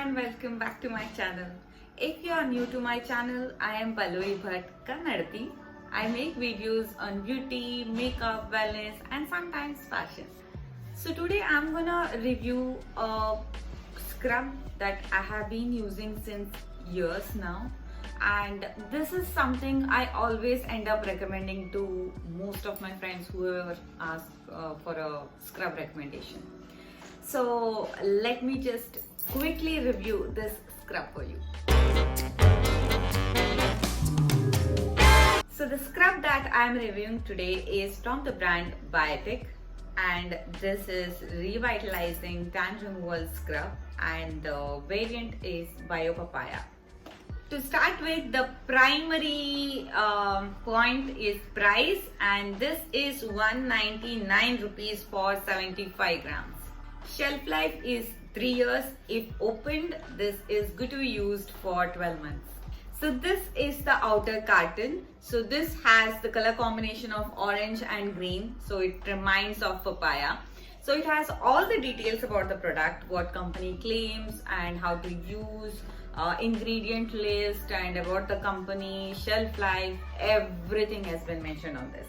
and welcome back to my channel. If you are new to my channel, I am Pallavi Bhatt Kannadati. I make videos on beauty, makeup, wellness and sometimes fashion. So today I'm gonna review a scrub that I have been using since years now, and this is something I always end up recommending to most of my friends who ever ask for a scrub recommendation. So let me just quickly review this scrub for you. So the scrub that I am reviewing today is from the brand Biotique, and this is Revitalizing Tan Removal Scrub, and the variant is Papaya. To start with, the primary point is price, and this is 199 rupees for 75 grams. Shelf life is 3 years. If opened, this is good to be used for 12 months. So this is the outer carton. So this has the color combination of orange and green. So it reminds of papaya. So it has all the details about the product, what company claims and how to use, ingredient list and about the company, shelf life, everything has been mentioned on this.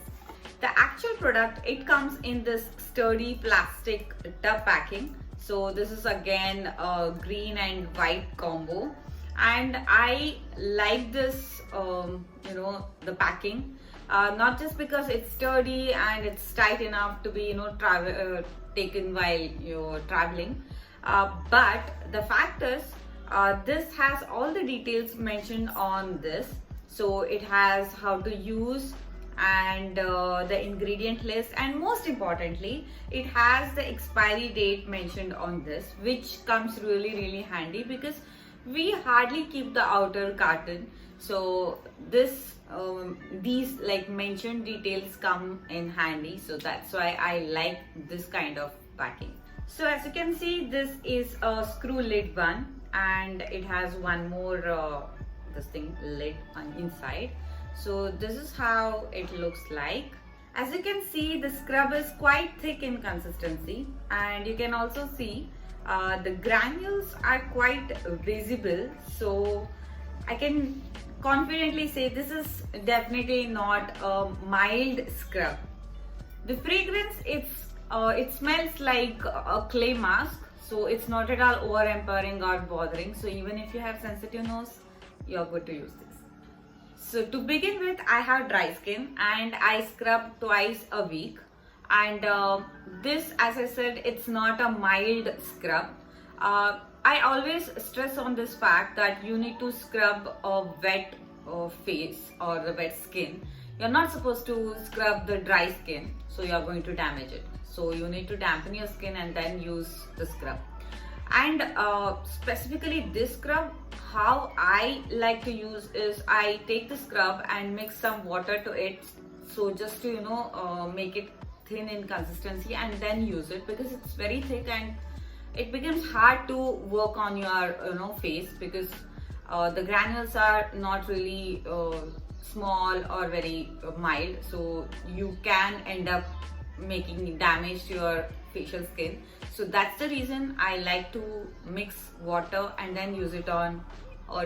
The actual product, it comes in this sturdy plastic tub packing. So this is again a green and white combo, and I like this the packing, not just because it's sturdy and it's tight enough to be taken while you're traveling, but the fact is this has all the details mentioned on this. So it has how to use and the ingredient list, and most importantly it has the expiry date mentioned on this, which comes really handy because we hardly keep the outer carton. So this these like mentioned details come in handy, so that's why I like this kind of packing. So as you can see, this is a screw lid one, and it has one more lid on inside. So this is how it looks like. As you can see, the scrub is quite thick in consistency, and you can also see the granules are quite visible. So I can confidently say this is definitely not a mild scrub. The fragrance, it smells like a clay mask, so it's not at all over empowering or bothering. So even if you have sensitive nose, you're good to use this. So to begin with, I have dry skin and I scrub twice a week, and this, as I said, it's not a mild scrub. I always stress on this fact that you need to scrub a wet face or the wet skin. You're not supposed to scrub the dry skin, so you're going to damage it. So you need to dampen your skin and then use the scrub. And specifically this scrub, how I like to use is I take the scrub and mix some water to it, so just to make it thin in consistency, and then use it, because it's very thick and it becomes hard to work on your face, because the granules are not really small or very mild, so you can end up making damage to your facial skin. So that's the reason I like to mix water and then use it on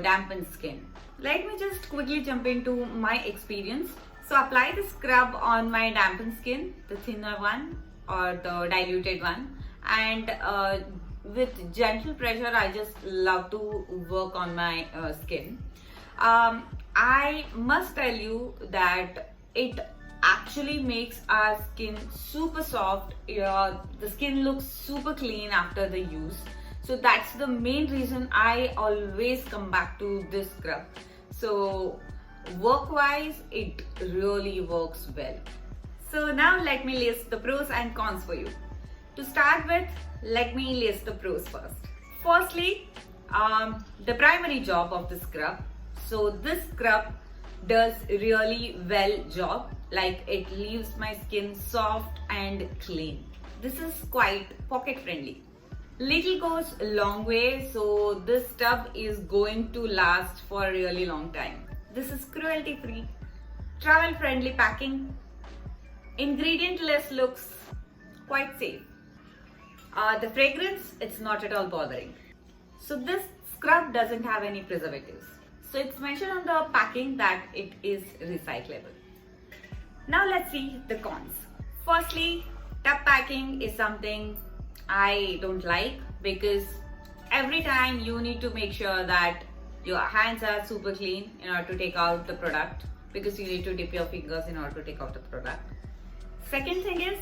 dampened skin. Let me just quickly jump into my experience. So apply the scrub on my dampened skin, the thinner one or the diluted one, and with gentle pressure I just love to work on my skin. I must tell you that it actually makes our skin super soft. The skin looks super clean after the use. So that's the main reason I always come back to this scrub. So work wise, it really works well. So now let me list the pros and cons for you. To start with, let me list the pros first. Firstly, the primary job of the scrub. So this scrub does really well job, like it leaves my skin soft and clean. This is quite pocket friendly. Little goes a long way, so this tub is going to last for a really long time. This is cruelty free, travel friendly packing. Ingredient list looks quite safe. The fragrance, it's not at all bothering. So this scrub doesn't have any preservatives. So it's mentioned on the packing that it is recyclable. Now let's see the cons. Firstly, tub packing is something I don't like because every time you need to make sure that your hands are super clean in order to take out the product, because you need to dip your fingers in order to take out the product. Second thing is,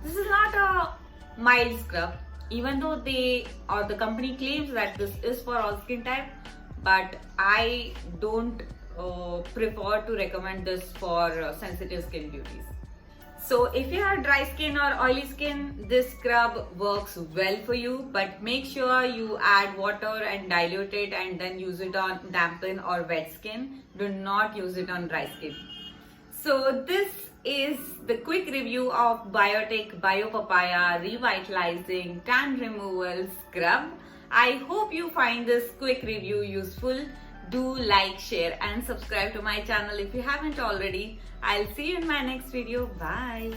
this is not a mild scrub, even though the company claims that this is for all skin type, but I don't prefer to recommend this for sensitive skin beauties. So if you have dry skin or oily skin, this scrub works well for you, but make sure you add water and dilute it and then use it on dampen or wet skin. Do not use it on dry skin. So this is the quick review of Biotique Papaya Revitalizing Tan Removal Scrub. I hope you find this quick review useful. Do like, share and subscribe to my channel if you haven't already. I'll see you in my next video. Bye.